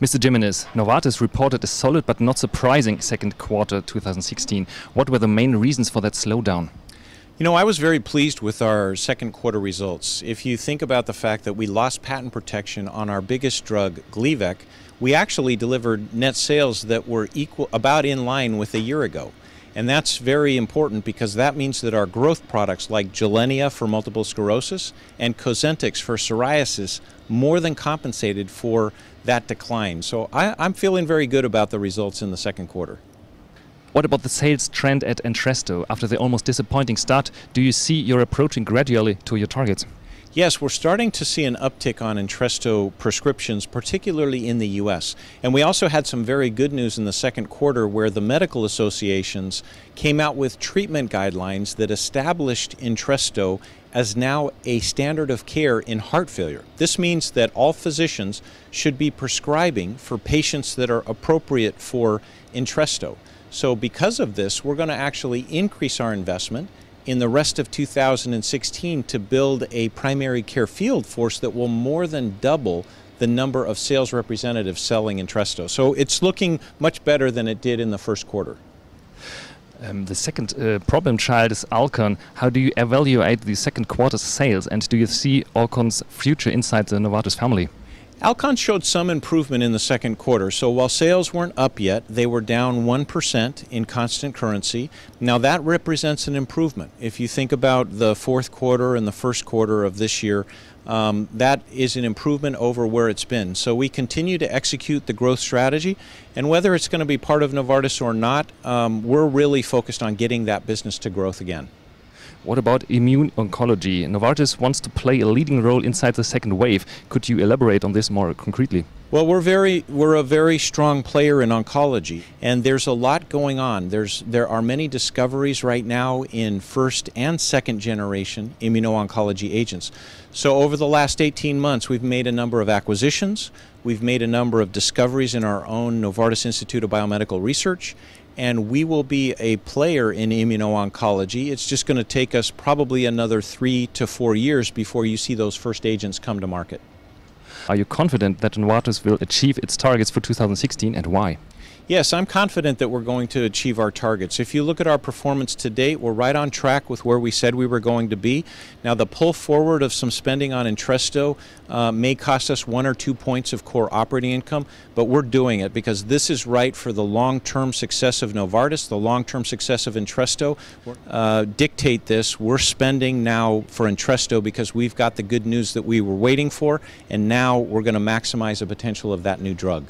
Mr. Jimenez, Novartis reported a solid but not surprising second quarter 2016. What were the main reasons for that slowdown? You know, I was very pleased with our second quarter results. If you think about the fact that we lost patent protection on our biggest drug, Gleevec, we actually delivered net sales that were about in line with a year ago. And that's very important because that means that our growth products like Gilenya for multiple sclerosis and Cosentyx for psoriasis more than compensated for that decline. So I'm feeling very good about the results in the second quarter. What about the sales trend at Entresto? After the almost disappointing start, do you see you're approaching gradually to your targets? Yes, we're starting to see an uptick on Entresto prescriptions, particularly in the U.S. And we also had some very good news in the second quarter where the medical associations came out with treatment guidelines that established Entresto as now a standard of care in heart failure. This means that all physicians should be prescribing for patients that are appropriate for Entresto. So because of this, we're going to actually increase our investment in the rest of 2016 to build a primary care field force that will more than double the number of sales representatives selling Entresto. So it's looking much better than it did in the first quarter. The second problem child is Alcon. How do you evaluate the second quarter's sales, and do you see Alcon's future inside the Novartis family? Alcon showed some improvement in the second quarter, so while sales weren't up yet, they were down 1% in constant currency. Now that represents an improvement. If you think about the fourth quarter and the first quarter of this year, that is an improvement over where it's been. So we continue to execute the growth strategy, and whether it's going to be part of Novartis or not, we're really focused on getting that business to growth again. What about immune oncology? Novartis wants to play a leading role inside the second wave. Could you elaborate on this more concretely? Well, we're a very strong player in oncology, and there's a lot going on. There are many discoveries right now in first and second generation immuno-oncology agents. So over the last 18 months, we've made a number of acquisitions. We've made a number of discoveries in our own Novartis Institute of Biomedical Research, and we will be a player in immuno-oncology. It's just going to take us probably another 3 to 4 years before you see those first agents come to market. Are you confident that Novartis will achieve its targets for 2016, and why? Yes, I'm confident that we're going to achieve our targets. If you look at our performance to date, we're right on track with where we said we were going to be. Now, the pull forward of some spending on Entresto may cost us 1 or 2 points of core operating income, but we're doing it because this is right for the long-term success of Novartis, the long-term success of Entresto. Dictate this. We're spending now for Entresto because we've got the good news that we were waiting for, and now we're going to maximize the potential of that new drug.